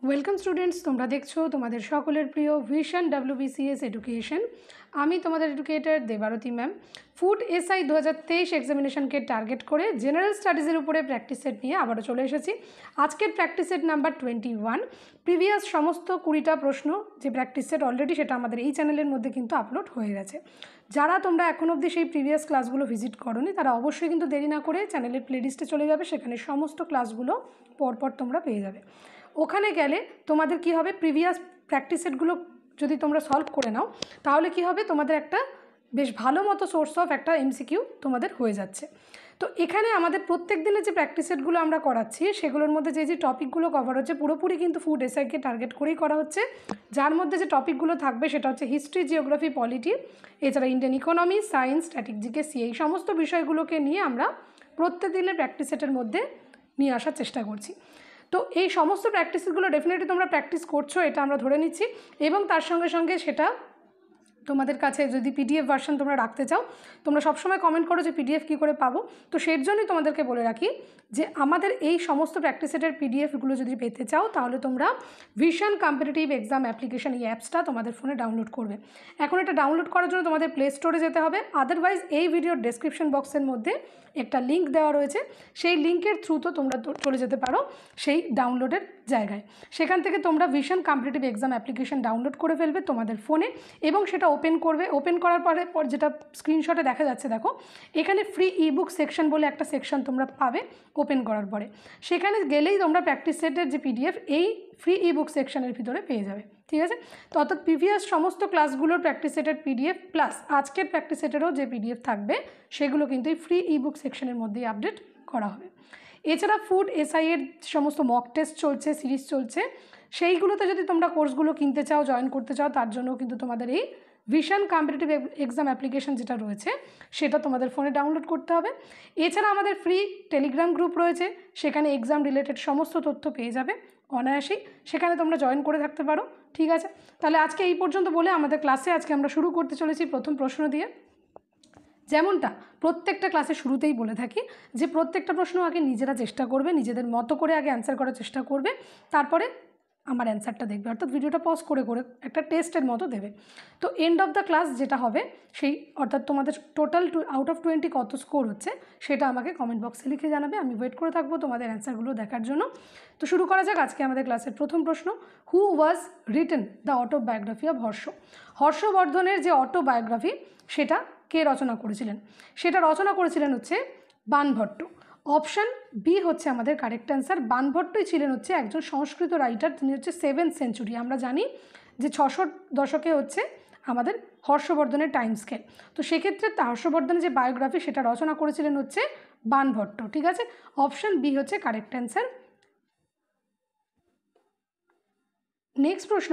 Welcome students, তোমরা দেখছো তোমাদের সকলের প্রিয় ভিশন WBCS এডুকেশন। আমি তোমাদের educator Debarati ma'am. Food SI 2023 এক্সামিনেশনকে টার্গেট করে জেনারেল স্টাডিজের উপরে প্র্যাকটিস সেট নিয়ে আবারও চলে এসেছি। আজকের প্র্যাকটিস সেট নাম্বার 21। প্রিভিয়াস সমস্ত 20টা প্রশ্ন যে প্র্যাকটিস সেট অলরেডি সেটা আমাদের এই চ্যানেলের মধ্যে কিন্তু আপলোড হয়ে গেছে। যারা তোমরা এখন অবধি সেই প্রিভিয়াস ক্লাসগুলো ভিজিট করোনি তারা অবশ্যই কিন্তু দেরি না করে চ্যানেলের প্লেলিস্টে চলে যাবে, সেখানে সমস্ত ক্লাসগুলো পরপর তোমরা পেয়ে যাবে। ওখানে গেলে তোমাদের কি হবে, প্রিভিয়াস প্র্যাকটিস সেটগুলো যদি তোমরা সলভ করে নাও তাহলে কি হবে, তোমাদের একটা বেশ ভালো মতো সোর্স অফ একটা MCQ তোমাদের হয়ে যাচ্ছে। তো এখানে আমাদের প্রত্যেক দিনের যে প্র্যাকটিস সেটগুলো আমরা করাচ্ছি সেগুলোর মধ্যে যে টপিকগুলো কভার হচ্ছে পুরোপুরি কিন্তু ফুড এসআইকে টার্গেট করেই করা হচ্ছে। যার মধ্যে যে টপিকগুলো থাকবে সেটা হচ্ছে হিস্ট্রি, জিওগ্রাফি, পলিটি, এছাড়া Indian economy, science, static GK, এই সমস্ত বিষয়গুলোকে নিয়ে আমরা প্রত্যেক দিনের প্র্যাকটিস সেটের মধ্যে নিয়ে আসার চেষ্টা করছি। তো এই সমস্ত প্র্যাকটিসগুলো ডেফিনেটলি তোমরা প্র্যাকটিস করছো, এটা আমরা ধরে নিচ্ছি। এবং তার সঙ্গে সঙ্গে সেটা তোমাদের কাছে যদি PDF ভার্সন তোমরা রাখতে চাও, তোমরা সবসময় কমেন্ট করো যে PDF কী করে পাবো। তো সেই জন্যই তোমাদেরকে বলে রাখি যে আমাদের এই সমস্ত প্র্যাকটিস সেটের PDFগুলো যদি পেতে চাও তাহলে তোমরা ভিশন কম্পিটিটিভ এক্সাম অ্যাপ্লিকেশন এই অ্যাপসটা তোমাদের ফোনে ডাউনলোড করবে। এখন এটা ডাউনলোড করার জন্য তোমাদের প্লে স্টোরে যেতে হবে, আদারওয়াইজ এই ভিডিওর ডেসক্রিপশন বক্সের মধ্যে একটা লিঙ্ক দেওয়া রয়েছে, সেই লিঙ্কের থ্রুতে তোমরা চলে যেতে পারো সেই ডাউনলোডের জায়গায়। সেখান থেকে তোমরা vision competitive exam application download করে ফেলবে তোমাদের ফোনে এবং সেটা ওপেন করবে। ওপেন করার পরে যেটা স্ক্রিনশটে দেখা যাচ্ছে, দেখো এখানে ফ্রি ইবুক সেকশন বলে একটা সেকশন তোমরা পাবে। ওপেন করার পরে সেখানে গেলেই তোমরা প্র্যাকটিস সেটের যে PDF এই ফ্রি ইবুক সেকশনের ভিতরে পেয়ে যাবে, ঠিক আছে। তো অর্থাৎ প্রিভিয়াস সমস্ত ক্লাসগুলোর প্র্যাকটিস সেটের PDF প্লাস আজকের প্র্যাকটিস সেটেরও যে PDF থাকবে সেগুলো কিন্তু এই ফ্রি ইবুক সেকশনের মধ্যেই আপডেট করা হবে। এছাড়া ফুড এসআই এর সমস্ত মক টেস্ট চলছে, সিরিজ চলছে, সেইগুলোতে যদি তোমরা কোর্সগুলো কিনতে চাও, জয়েন করতে চাও, তার জন্য কিন্তু তোমাদের এই ভিশন কম্পিটিটিভ এক্সাম অ্যাপ্লিকেশন যেটা রয়েছে সেটা তোমাদের ফোনে ডাউনলোড করতে হবে। এছাড়া আমাদের ফ্রি টেলিগ্রাম গ্রুপ রয়েছে, সেখানে এক্সাম রিলেটেড সমস্ত তথ্য পেয়ে যাবে অনায়াসেই, সেখানে তোমরা জয়েন করে থাকতে পারো, ঠিক আছে। তাহলে আজকে এই পর্যন্ত বলে আমাদের ক্লাসে আজকে আমরা শুরু করতে চলেছি প্রথম প্রশ্ন দিয়ে। যেমনটা প্রত্যেকটা ক্লাসে শুরুতেই বলে থাকি যে প্রত্যেকটা প্রশ্ন আগে নিজেরা চেষ্টা করবে, নিজেদের মতো করে আগে অ্যান্সার করার চেষ্টা করবে, তারপরে আমার অ্যান্সারটা দেখবে, অর্থাৎ ভিডিওটা পজ করে করে একটা টেস্টের মতো দেবে। তো এন্ড অফ দ্য ক্লাস যেটা হবে সেই, অর্থাৎ তোমাদের টোটাল আউট অফ 20 কত স্কোর হচ্ছে সেটা আমাকে কমেন্ট বক্সে লিখে জানাবে। আমি ওয়েট করে থাকবো তোমাদের অ্যান্সারগুলো দেখার জন্য। তো শুরু করা যাক আজকে আমাদের ক্লাসের প্রথম প্রশ্ন। Who was written the autobiography of Harsha? হর্ষবর্ধনের যে অটোবায়োগ্রাফি সেটা কে রচনা করেছিলেন? সেটা রচনা করেছিলেন হচ্ছে বাণভট্ট। অপশান বি হচ্ছে আমাদের কারেক্ট অ্যান্সার। বাণভট্টই ছিলেন হচ্ছে একজন সংস্কৃত রাইটার, তিনি হচ্ছে 7th সেঞ্চুরি। আমরা জানি যে 600 দশকে হচ্ছে আমাদের হর্ষবর্ধনের টাইম স্কেল। তো সেক্ষেত্রে হর্ষবর্ধনের যে বায়োগ্রাফি সেটা রচনা করেছিলেন হচ্ছে বাণভট্ট, ঠিক আছে। অপশান বি হচ্ছে কারেক্ট অ্যান্সার। নেক্সট প্রশ্ন,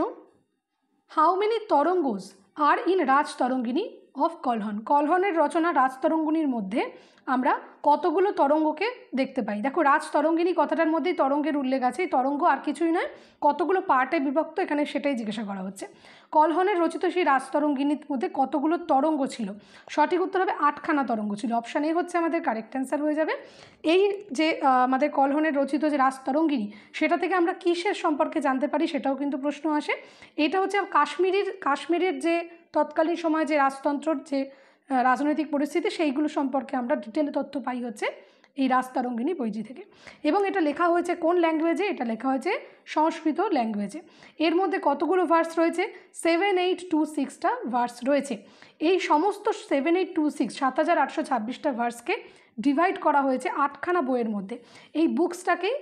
how many tarangas are in Rajatarangini of Kalhana? কলহনের রচনা রাজতরঙ্গিনীর মধ্যে আমরা কতগুলো তরঙ্গকে দেখতে পাই? দেখো রাজতরঙ্গিনী কথাটার মধ্যেই তরঙ্গের উল্লেখ আছে, এই তরঙ্গ আর কিছুই নয়, কতগুলো পার্টে বিভক্ত এখানে সেটাই জিজ্ঞাসা করা হচ্ছে। কলহনের রচিত সেই রাজতরঙ্গিনীর মধ্যে কতগুলো তরঙ্গ ছিল? সঠিক উত্তর হবে 8খানা তরঙ্গ ছিল। অপশান এ হচ্ছে আমাদের কারেক্ট অ্যান্সার হয়ে যাবে। এই যে আমাদের কলহনের রচিত যে রাজতরঙ্গিনী সেটা থেকে আমরা কিসের সম্পর্কে জানতে পারি সেটাও কিন্তু প্রশ্ন আসে। এটা হচ্ছে কাশ্মীরের যে তৎকালীন সময় যে রাজতন্ত্রর যে রাজনৈতিক পরিস্থিতি সেইগুলো সম্পর্কে আমরা ডিটেলে তথ্য পাই হচ্ছে এই রাজতরঙ্গিনী বইটি থেকে। এবং এটা লেখা হয়েছে কোন ল্যাঙ্গুয়েজে? এটা লেখা হয়েছে সংস্কৃত ল্যাঙ্গুয়েজে। এর মধ্যে কতগুলো ভার্স রয়েছে? 7826টা ভার্স রয়েছে। এই সমস্ত 7826 7826টা ভার্সকে ডিভাইড করা হয়েছে 8খানা বইয়ের মধ্যে। এই বুকসটাকেই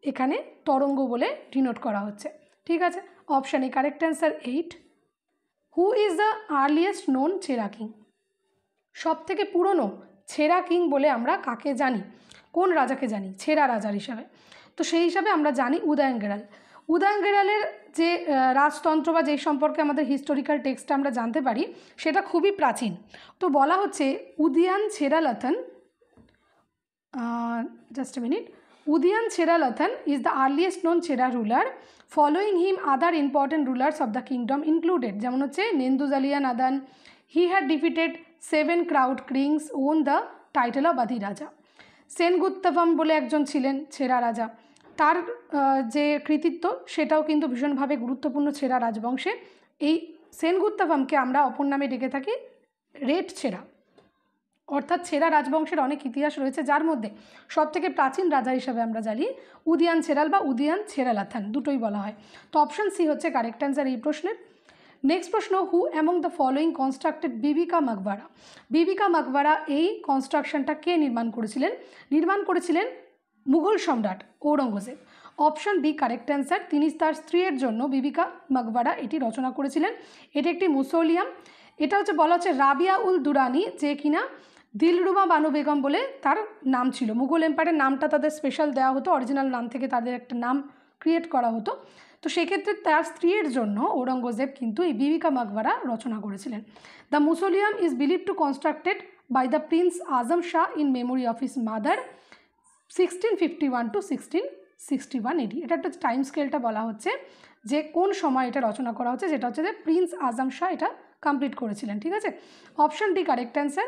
এখানে তরঙ্গ বলে ডিনোট করা হচ্ছে, ঠিক আছে। Option A correct answer 8। Who is the earliest known ছেঁড়া কিং? সব থেকে পুরনো ছেঁড়া কিং বলে আমরা কাকে জানি? কোন রাজাকে জানি ছেঁড়া রাজার হিসাবে? তো সেই হিসাবে আমরা জানি উদয়নগেরাল। উদয়নগেরালের যে রাজতন্ত্র বা যেই সম্পর্কে আমাদের হিস্টোরিক্যাল টেক্সট আমরা জানতে পারি সেটা খুবই প্রাচীন। তো বলা হচ্ছে উদিয়ান ছেঁড়ালাথন, just a minute, Udayan Cheralathan is the earliest known Chera ruler. Following him other important rulers of the kingdom included যেমন হচ্ছে নেন্দুজালিয়া নাদান, he had defeated 7 crowd kings, won the title of Adhiraja. সেনগুপ্তভম বলে একজন ছিলেন ছেঁড়া রাজা। তার যে কৃতিত্ব সেটাও কিন্তু ভীষণভাবে গুরুত্বপূর্ণ ছেঁড়া রাজবংশে। এই সেনগুপ্তভমকে আমরা অপর নামে ডেকে থাকি রেড ছেঁড়া। অর্থাৎ ছেঁড়া রাজবংশের অনেক ইতিহাস রয়েছে, যার মধ্যে সবথেকে প্রাচীন রাজা হিসাবে আমরা জানি উদিয়ান ছেড়াল বা উদিয়ান ছেড়ালাথান, দুটোই বলা হয়। তো অপশান সি হচ্ছে কারেক্ট অ্যান্সার এই প্রশ্নের। নেক্সট প্রশ্ন, who among the following constructed Bibi ka Maqbara? Bibi ka Maqbara এই কনস্ট্রাকশনটা কে নির্মাণ করেছিলেন? নির্মাণ করেছিলেন মুঘল সম্রাট Aurangzeb. Option B correct answer. তিনি তার স্ত্রীর জন্য বিবিকা মাকবারা এটি রচনা করেছিলেন। এটি একটি মুসোলিয়াম। এটা হচ্ছে বলা হচ্ছে রাবিয়া উল দুরানি, যে কিনা দিলরুবা বানু বেগম বলে তার নাম ছিল। মুঘল এম্পায়ারের নামটা তাদের স্পেশাল দেওয়া হতো, অরিজিনাল নাম থেকে তাদের একটা নাম ক্রিয়েট করা হতো। তো সেক্ষেত্রে তার স্ত্রীর জন্য ঔরঙ্গজেব কিন্তু এই বিবিকা মাকবারা রচনা করেছিলেন। The mausoleum is believe to constructed by the prince Azam Shah in memory of his mother 1651 to 1661 AD. এটা একটা টাইম স্কেলটা বলা হচ্ছে যে কোন সময় এটা রচনা করা হচ্ছে, যেটা হচ্ছে যে প্রিন্স আজম শাহ এটা কমপ্লিট করেছিলেন। ঠিক আছে, option D correct answer.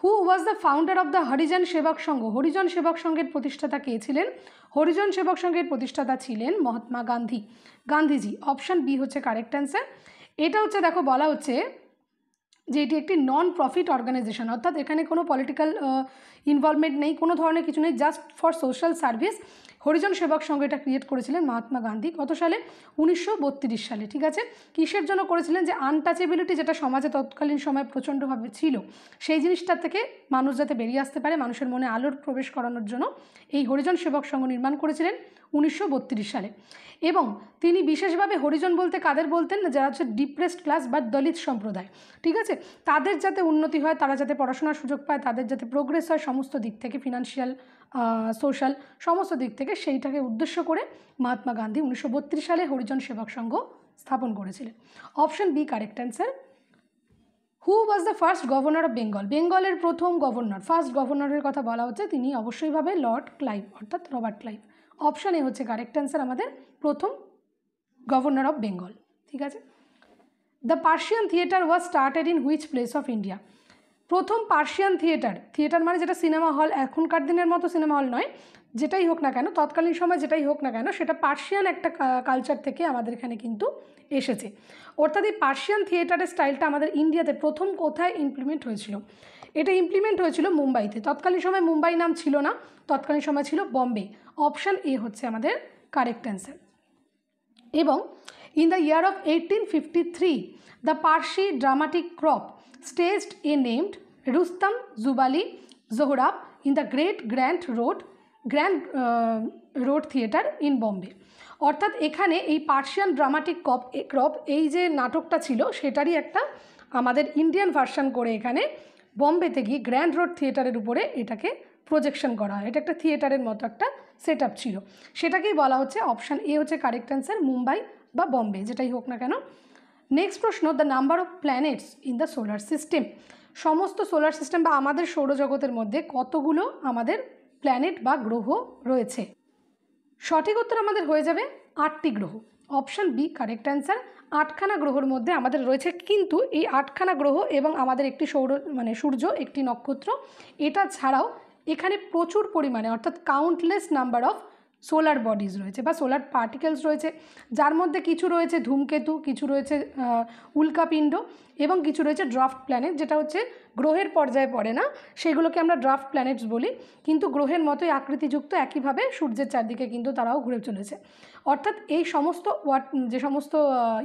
Who was the founder of the Harijan সেবক সংঘ? হরিজন সেবক সংঘের প্রতিষ্ঠাতা কে ছিলেন? হরিজন সেবক সংঘের প্রতিষ্ঠাতা ছিলেন মহাত্মা গান্ধী, গান্ধীজি। অপশান বি হচ্ছে কারেক্ট অ্যান্সার। এটা হচ্ছে দেখো বলা হচ্ছে যে এটি একটি নন প্রফিট অর্গানাইজেশন, অর্থাৎ এখানে কোনো পলিটিক্যাল ইনভলভমেন্ট নেই, কোনো ধরনের কিছু নেই, just for social service. Harijan সেবক সংঘ এটা ক্রিয়েট করেছিলেন মহাত্মা গান্ধী। কত সালে? 1932 সালে। ঠিক আছে, কিসের জন্য করেছিলেন? যে আনটাচেবিলিটি যেটা সমাজে তৎকালীন সময় প্রচণ্ডভাবে ছিল, সেই জিনিসটা থেকে মানুষ যাতে বেরিয়ে আসতে পারে, মানুষের মনে আলোর প্রবেশ করানোর জন্য এই হরিজন সেবক সংঘ নির্মাণ করেছিলেন 1932 সালে। এবং তিনি বিশেষভাবে হরিজন বলতে কাদের বলতেন? যারা হচ্ছে ডিপ্রেসড ক্লাস বা দলিত সম্প্রদায়। ঠিক আছে, তাদের যাতে উন্নতি হয়, তারা যাতে পড়াশোনার সুযোগ পায়, তাদের যাতে প্রোগ্রেস হয় সমস্ত দিক থেকে, ফিনান্সিয়াল সোশ্যাল সমস্ত দিক থেকে, সেইটাকে উদ্দেশ্য করে মহাত্মা গান্ধী 1932 সালে হরিজন সেবক সংঘ স্থাপন করেছিলেন। Option B correct answer. Who was the first governor of Bengal? বেঙ্গলের প্রথম গভর্নর, ফার্স্ট গভর্নরের কথা বলা হচ্ছে, তিনি অবশ্যইভাবে লর্ড ক্লাইভ অর্থাৎ রবার্ট ক্লাইভ। অপশান এ হচ্ছে কারেক্ট অ্যান্সার আমাদের প্রথম গভর্নর অফ বেঙ্গল। ঠিক আছে, the Persian theatre was started in which place of India? প্রথম পার্সিয়ান থিয়েটার মানে যেটা সিনেমা হল, এখনকার দিনের মতো সিনেমা হল নয়, যেটাই হোক না কেন, তৎকালীন সময় যেটাই হোক না কেন, সেটা পার্সিয়ান একটা কালচার থেকে আমাদের এখানে কিন্তু এসেছে। অর্থাৎ এই পার্সিয়ান থিয়েটারের স্টাইলটা আমাদের ইন্ডিয়াতে প্রথম কোথায় ইমপ্লিমেন্ট হয়েছিল? এটা ইমপ্লিমেন্ট হয়েছিল মুম্বাইতে। তৎকালীন সময় মুম্বাই নাম ছিল না, তৎকালীন সময় ছিল বম্বে। অপশান এ হচ্ছে আমাদের কারেক্ট অ্যান্সার। এবং in the year of 1853 the Parsi dramatic crop staged a named Rustam Zubali Zohrab in the Great Grand Road Theatre in Bombay। অর্থাৎ এখানে এই পার্সিয়ান ড্রামাটিক ক্রপ এই যে নাটকটা ছিল সেটারই একটা আমাদের ইন্ডিয়ান ভার্সন করে এখানে বম্বেতে গিয়ে গ্র্যান্ড রোড থিয়েটারের উপরে এটাকে প্রজেকশন করা হয়। এটা একটা থিয়েটারের মতো একটা সেট আপ ছিল, সেটাকেই বলা হচ্ছে। অপশান এ হচ্ছে কারেক্ট অ্যান্সার, মুম্বাই বা বম্বে যেটাই হোক না কেন। নেক্সট প্রশ্ন, the number of planets in the solar system? সমস্ত সোলার সিস্টেম বা আমাদের সৌরজগতের মধ্যে কতগুলো আমাদের প্ল্যানেট বা গ্রহ রয়েছে? সঠিক উত্তর আমাদের হয়ে যাবে 8টি গ্রহ। Option B correct answer. 8খানা গ্রহর মধ্যে আমাদের রয়েছে, কিন্তু এই 8খানা গ্রহ এবং আমাদের একটি সূর্য, একটি নক্ষত্র, এটা ছাড়াও এখানে প্রচুর পরিমাণে অর্থাৎ countless number of solar bodies রয়েছে বা সোলার পার্টিকেলস রয়েছে, যার মধ্যে কিছু রয়েছে ধূমকেতু, কিছু রয়েছে উল্কাপিণ্ড এবং কিছু রয়েছে ড্রাফট প্ল্যানেট, যেটা হচ্ছে গ্রহের পর্যায়ে পড়ে না, সেগুলোকে আমরা ড্রাফট প্ল্যানেটস বলি, কিন্তু গ্রহের মতোই আকৃতিযুক্ত, একইভাবে সূর্যের চারদিকে কিন্তু তারাও ঘুরে চলেছে। অর্থাৎ এই সমস্ত যে সমস্ত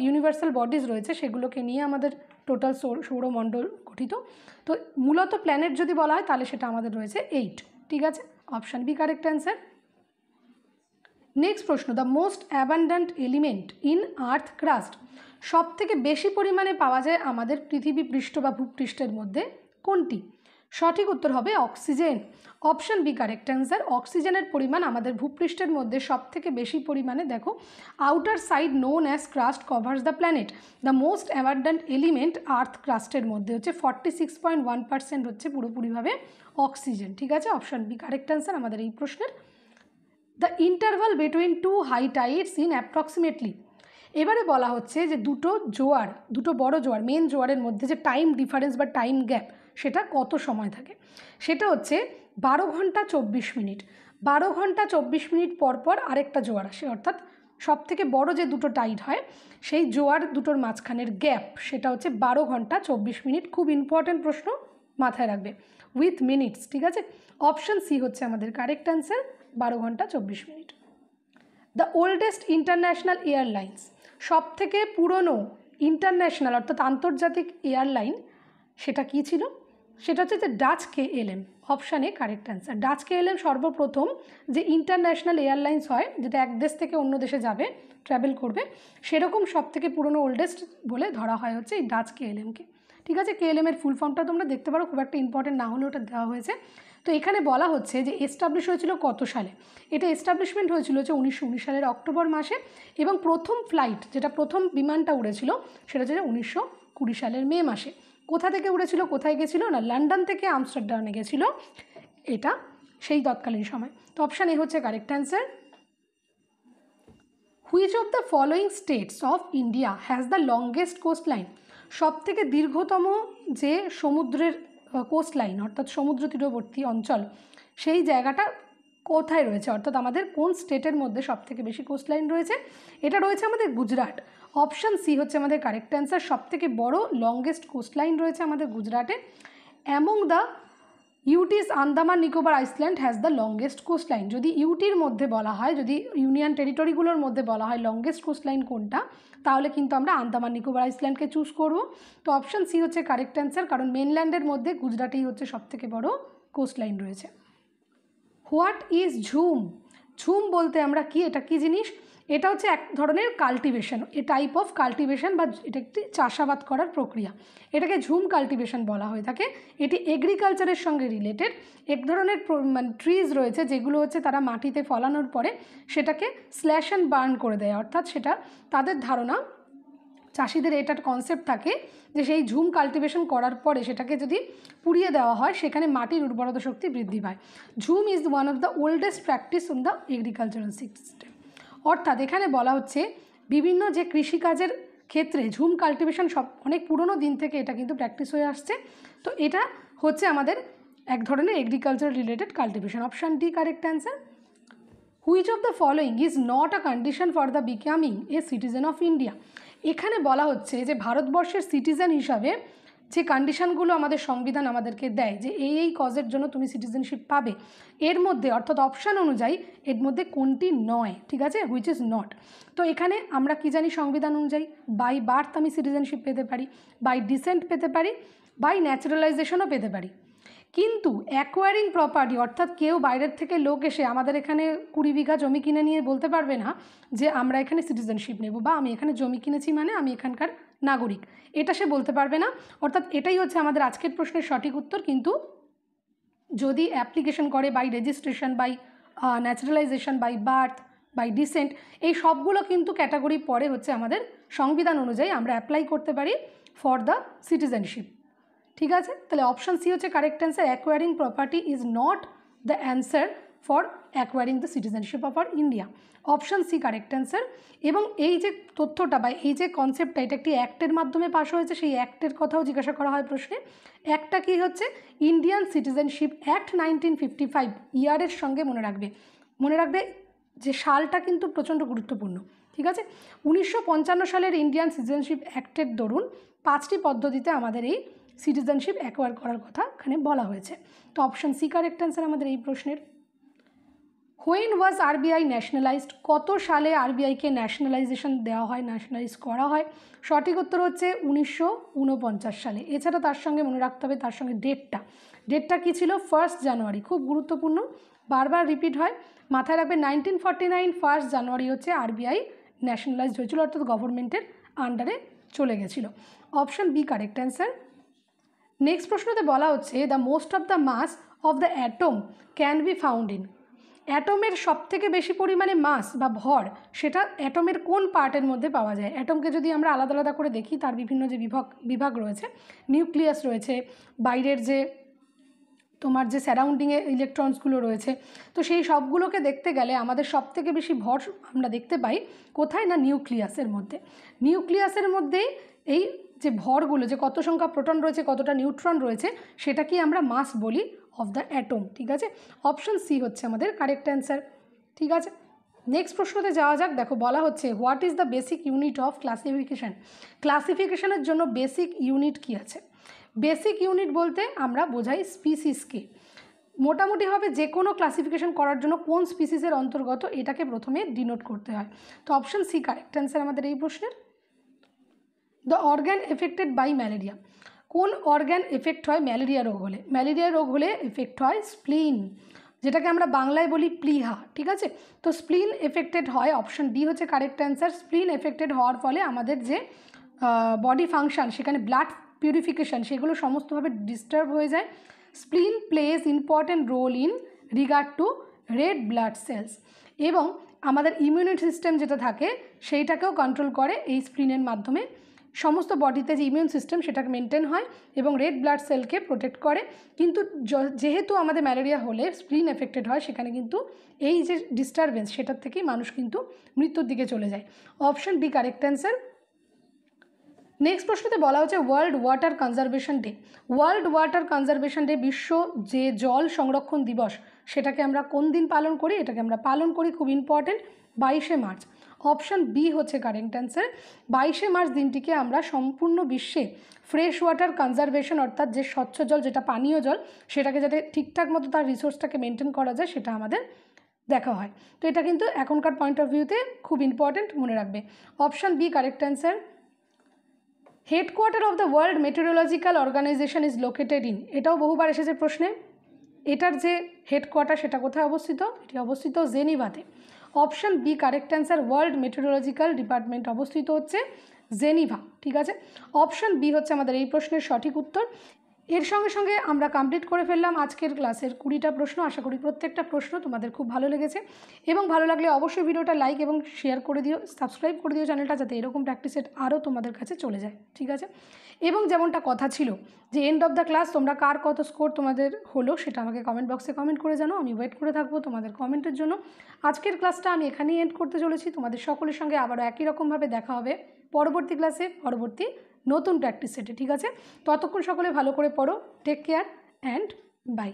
ইউনিভার্সাল বডিজ রয়েছে সেগুলোকে নিয়ে আমাদের টোটাল সৌরমণ্ডল গঠিত। তো মূলত প্ল্যানেট যদি বলা হয় তাহলে সেটা আমাদের রয়েছে 8। ঠিক আছে, option B correct answer. Next প্রশ্ন, the most abundant element in earth crust? সব থেকে বেশি পরিমাণে পাওয়া যায় আমাদের পৃথিবী পৃষ্ঠ বা ভূপৃষ্ঠের মধ্যে কোনটি? সঠিক উত্তর হবে oxygen. Option B correct answer. অক্সিজেনের পরিমাণ আমাদের ভূপৃষ্ঠের মধ্যে সব থেকে বেশি পরিমাণে, দেখো outer side known as crust covers the planet. The most abundant element earth ক্রাস্টের মধ্যে হচ্ছে 46.1% হচ্ছে পুরোপুরিভাবে অক্সিজেন। ঠিক আছে, অপশান বি কারেক্ট অ্যান্সার আমাদের এই প্রশ্নের। The interval between two high tides in approximately? এবারে বলা হচ্ছে যে দুটো বড় জোয়ার, মেন জোয়ারের মধ্যে যে টাইম ডিফারেন্স বা টাইম গ্যাপ সেটা কত সময় থাকে? সেটা হচ্ছে 12 ঘন্টা 24 মিনিট। 12 ঘন্টা 24 মিনিট পর পর আরেকটা জোয়ার আসে, অর্থাৎ সব থেকে বড় যে দুটো টাইড হয় সেই জোয়ার দুটোর মাঝখানের গ্যাপ সেটা হচ্ছে 12 ঘন্টা 24 মিনিট। খুব ইম্পর্ট্যান্ট প্রশ্ন, মাথায় রাখবে, উইথ মিনিটস। ঠিক আছে, অপশান সি হচ্ছে আমাদের কারেক্ট অ্যান্সার, 12 ঘন্টা 24 minute. The oldest international airlines, সব থেকে পুরনো ইন্টারন্যাশনাল অর্থাৎ আন্তর্জাতিক এয়ারলাইন সেটা কী ছিল? সেটা হচ্ছে যে Dutch KLM, option A correct answer. Dutch KLM সর্বপ্রথম যে ইন্টারন্যাশনাল এয়ারলাইন্স হয়, যেটা এক দেশ থেকে অন্য দেশে যাবে, ট্রাভেল করবে, সেরকম সব থেকে পুরনো ওল্ডেস্ট বলে ধরা হয় হচ্ছে এই ডাচ KLMকে। ঠিক আছে, KLM এর ফুল ফর্মটা তোমরা দেখতে পারো, খুব একটা ইম্পর্টেন্ট না হলেও ওটা দেওয়া হয়েছে। তো এখানে বলা হচ্ছে যে এস্টাবলিশ হয়েছিল কত সালে? এটা এস্টাবলিশমেন্ট হয়েছিল হচ্ছে 1919 সালের অক্টোবর মাসে, এবং প্রথম ফ্লাইট, যেটা প্রথম বিমানটা উড়েছিল, সেটা হচ্ছে 1920 সালের মে মাসে। কোথা থেকে উড়েছিল, কোথায় গেছিল? না, লন্ডন থেকে আমস্টারডামে গেছিল এটা সেই তৎকালীন সময়। তো অপশান এ হচ্ছে correct answer. Which of the following states of India has the longest coast line? সব থেকে দীর্ঘতম যে সমুদ্রের কোস্ট লাইন অর্থাৎ সমুদ্র তীরবর্তী অঞ্চল, সেই জায়গাটা কোথায় রয়েছে, অর্থাৎ আমাদের কোন স্টেটের মধ্যে সব থেকে বেশি কোস্ট লাইন রয়েছে? এটা রয়েছে আমাদের গুজরাট। অপশান সি হচ্ছে আমাদের কারেক্ট অ্যান্সার। সব থেকে বড় লংগেস্ট কোস্ট লাইন রয়েছে আমাদের গুজরাটে। Among the UTs Andaman Nicobar island has the longest coast line. যদি ইউটির মধ্যে বলা হয়, যদি ইউনিয়ন টেরিটরিগুলোর মধ্যে বলা হয় লংগেস্ট কোস্ট লাইন কোনটা, তাহলে কিন্তু আমরা আন্দামান নিকোবর আইসল্যান্ডকে চুজ করব। তো অপশান সি হচ্ছে কারেক্ট অ্যান্সার, কারণ মেনল্যান্ডের মধ্যে গুজরাটেই হচ্ছে সব থেকে বড় কোস্ট লাইন রয়েছে। হোয়াট ইজ ঝুম? ঝুম বলতে আমরা কি, এটা কি জিনিস? এটা হচ্ছে এক ধরনের cultivation, A type of cultivation, বা এটা একটি চাষাবাদ করার প্রক্রিয়া, এটাকে ঝুম কাল্টিভেশন বলা হয়ে থাকে। এটি এগ্রিকালচারের সঙ্গে রিলেটেড। এক ধরনের মানে ট্রিজ রয়েছে যেগুলো হচ্ছে তারা মাটিতে ফলানোর পরে সেটাকে স্ল্যাশ অ্যান্ড বার্ন করে দেয়, অর্থাৎ সেটা তাদের ধারণা, চাষিদের এটার কনসেপ্ট থাকে যে সেই ঝুম কাল্টিভেশন করার পরে সেটাকে যদি পুড়িয়ে দেওয়া হয়, সেখানে মাটির উর্বরতা শক্তি বৃদ্ধি পায়। Jhum is one of the oldest practice in the agricultural system. অর্থাৎ এখানে বলা হচ্ছে বিভিন্ন যে কৃষিকাজের ক্ষেত্রে ঝুম কাল্টিভেশন সব অনেক পুরনো দিন থেকে এটা কিন্তু প্র্যাকটিস হয়ে আসছে। তো এটা হচ্ছে আমাদের এক ধরনের agriculture related cultivation. Option D correct answer. Which of the following is not a condition for the becoming a citizen of India? এখানে বলা হচ্ছে যে ভারতবর্ষের সিটিজেন হিসাবে যে কন্ডিশনগুলো আমাদের সংবিধান আমাদেরকে দেয়, যে এই কজের জন্য তুমি সিটিজেনশিপ পাবে, এর মধ্যে অর্থাৎ অপশান অনুযায়ী এর মধ্যে কোনটি নয়? ঠিক আছে, হুইচ ইজ নট। তো এখানে আমরা কি জানি সংবিধান অনুযায়ী? বাই বার্থ আমি সিটিজেনশিপ পেতে পারি, বাই ডিসেন্ট পেতে পারি, বাই ন্যাচারালাইজেশনও পেতে পারি, কিন্তু অ্যাকোয়ারিং প্রপার্টি অর্থাৎ কেউ বাইরের থেকে লোক এসে আমাদের এখানে 20 বিঘা জমি কিনে নিয়ে বলতে পারবে না যে আমরা এখানে সিটিজেনশিপ নেব, বা আমি এখানে জমি কিনেছি মানে আমি এখানকার নাগরিক, এটা সে বলতে পারবে না। অর্থাৎ এটাই হচ্ছে আমাদের আজকের প্রশ্নের সঠিক উত্তর। কিন্তু যদি অ্যাপ্লিকেশন করে by registration, by naturalisation, by birth, by descent, এই সবগুলো কিন্তু ক্যাটাগরি পরে হচ্ছে আমাদের সংবিধান অনুযায়ী আমরা অ্যাপ্লাই করতে পারি ফর দ্য সিটিজেনশিপ। ঠিক আছে, তাহলে অপশান সি হচ্ছে correct answer. Acquiring property is not the answer for acquiring the citizenship of our India. Option C correct answer. এবং এই যে তথ্যটা বা এই যে কনসেপ্টটা, এটা একটি অ্যাক্টের মাধ্যমে পাশ হয়েছে, সেই অ্যাক্টের কথাও জিজ্ঞাসা করা হয় প্রশ্নে। অ্যাক্টটা কী হচ্ছে? ইন্ডিয়ান সিটিজেনশিপ অ্যাক্ট 1955 ইয়ারের সঙ্গে মনে রাখবে যে সালটা কিন্তু প্রচণ্ড গুরুত্বপূর্ণ। ঠিক আছে, 1955 সালের ইন্ডিয়ান সিটিজেনশিপ অ্যাক্টের দরুন 5টি পদ্ধতিতে আমাদের এই সিটিজেনশিপ অ্যাকোয়ার করার কথা এখানে বলা হয়েছে। তো অপশান সি কারেক্ট অ্যান্সার আমাদের এই প্রশ্নের। When was RBI nationalised? কত সালে আরবিআইকে ন্যাশনালাইজেশন দেওয়া হয়, ন্যাশনালাইজ করা হয়? সঠিক উত্তর হচ্ছে 1949 সালে। এছাড়া তার সঙ্গে মনে রাখতে হবে তার সঙ্গে ডেটটা কী ছিল? 1 জানুয়ারি। খুব গুরুত্বপূর্ণ, বারবার রিপিট হয়, মাথায় রাখবে। 1949 1 জানুয়ারি হচ্ছে আরবিআই ন্যাশনালাইজড হয়েছিল, অর্থাৎ গভর্নমেন্টের আন্ডারে চলে গেছিলো। Option B correct answer. Next প্রশ্নতে বলা হচ্ছে the most of the mass of the atom can be found in? অ্যাটমের সবথেকে বেশি পরিমাণে মাস বা ভর সেটা অ্যাটমের কোন পার্টের মধ্যে পাওয়া যায়? অ্যাটমকে যদি আমরা আলাদা আলাদা করে দেখি, তার বিভিন্ন যে বিভাগ রয়েছে, নিউক্লিয়াস রয়েছে, বাইরের যে তোমার যে সারাউন্ডিংয়ে ইলেকট্রনসগুলো রয়েছে, তো সেই সবগুলোকে দেখতে গেলে আমাদের সবথেকে বেশি ভর আমরা দেখতে পাই কোথায়? না, নিউক্লিয়াসের মধ্যে। নিউক্লিয়াসের মধ্যেই এই যে ভরগুলো, যে কত সংখ্যা প্রোটন রয়েছে, কতটা নিউট্রন রয়েছে, সেটাকেই আমরা মাস বলি। অফ দ্য অ্যাটম, ঠিক আছে। অপশন সি হচ্ছে আমাদের কারেক্ট অ্যান্সার, ঠিক আছে। নেক্সট প্রশ্নতে যাওয়া যাক। দেখো বলা হচ্ছে what is the basic unit of classification. ক্লাসিফিকেশানের জন্য বেসিক ইউনিট কী আছে? বেসিক ইউনিট বলতে আমরা বোঝাই স্পিসিসকে। মোটামুটিভাবে যে কোনো ক্লাসিফিকেশন করার জন্য কোন স্পিসিসের অন্তর্গত এটাকে প্রথমে ডিনোট করতে হয়। তো অপশন সি কারেক্ট অ্যান্সার আমাদের এই প্রশ্নের। The organ affected by malaria. কোন অর্গ্যান এফেক্ট হয় ম্যালেরিয়া রোগ হলে? ম্যালেরিয়া রোগ হলে এফেক্ট হয় স্প্লিন, যেটাকে আমরা বাংলায় বলি প্লিহা, ঠিক আছে। তো স্প্লিন এফেক্টেড হয়, অপশন ডি হচ্ছে কারেক্ট অ্যান্সার। স্প্লিন এফেক্টেড হওয়ার ফলে আমাদের যে বডি ফাংশন, সেখানে ব্লাড পিউরিফিকেশান, সেগুলো সমস্তভাবে ডিস্টার্ব হয়ে যায়। Spleen plays important role in regard to red blood cells, এবং আমাদের ইমিউনিটি সিস্টেম যেটা থাকে সেইটাকেও কন্ট্রোল করে এই স্প্লিনের মাধ্যমে। সমস্ত বডিতে যে ইমিউন সিস্টেম সেটাকে মেনটেন হয় এবং রেড ব্লাড সেলকে প্রোটেক্ট করে। কিন্তু যেহেতু আমাদের ম্যালেরিয়া হলে স্প্লিন এফেক্টেড হয়, সেখানে কিন্তু এই যে ডিস্টারবেন্স সেটার থেকেই মানুষ কিন্তু মৃত্যুর দিকে চলে যায়। Option B correct answer. Next প্রশ্নতে বলা হচ্ছে world water conservation day. World water conservation day, বিশ্ব যে জল সংরক্ষণ দিবস, সেটাকে আমরা কোন দিন পালন করি? এটাকে আমরা পালন করি, খুব ইম্পর্টেন্ট, 22শে মার্চ। অপশন বি হচ্ছে কারেক্ট অ্যান্সার। 22শে মার্চ দিনটিকে আমরা সম্পূর্ণ বিশ্বে ফ্রেশ ওয়াটার কনজারভেশন, অর্থাৎ যে স্বচ্ছ জল, যেটা পানীয় জল, সেটাকে যাতে ঠিকঠাক মতো তার রিসোর্সটাকে মেনটেন করা যায়, সেটা আমাদের দেখা হয়। তো এটা কিন্তু এখনকার পয়েন্ট অফ ভিউতে খুব ইম্পর্টেন্ট, মনে রাখবে। Option B correct answer. Headquarter of the World Meteorological Organization is located in. এটাও বহুবার এসেছে প্রশ্নে। এটার যে হেডকোয়ার্টার সেটা কোথায় অবস্থিত? এটি অবস্থিত জেনিভাতে। Option B correct answer. World meteorological department অবস্থিত হচ্ছে জেনিভা, ঠিক আছে। অপশন বি হচ্ছে আমাদের এই প্রশ্নের সঠিক উত্তর। এর সঙ্গে সঙ্গে আমরা কমপ্লিট করে ফেললাম আজকের ক্লাসের 20টা প্রশ্ন। আশা করি প্রত্যেকটা প্রশ্ন তোমাদের খুব ভালো লেগেছে, এবং ভালো লাগলে অবশ্যই ভিডিওটা লাইক এবং শেয়ার করে দিও, সাবস্ক্রাইব করে দিও চ্যানেলটা, যাতে এরকম প্র্যাকটিস সেট আরও তোমাদের কাছে চলে যায়, ঠিক আছে। এবং যেমনটা কথা ছিল যে এন্ড অফ দ্য ক্লাস তোমরা কার কত স্কোর তোমাদের হলো সেটা আমাকে কমেন্ট বক্সে কমেন্ট করে জানো। আমি ওয়েট করে থাকবো তোমাদের কমেন্টের জন্য। আজকের ক্লাসটা আমি এখানেই এন্ড করতে চলেছি। তোমাদের সকলের সঙ্গে আবারও একই রকমভাবে দেখা হবে পরবর্তী ক্লাসে, পরবর্তী নতুন প্র্যাকটিস সেটে, ঠিক আছে। ততক্ষণ সকলে ভালো করে পড়ো। Take care and by.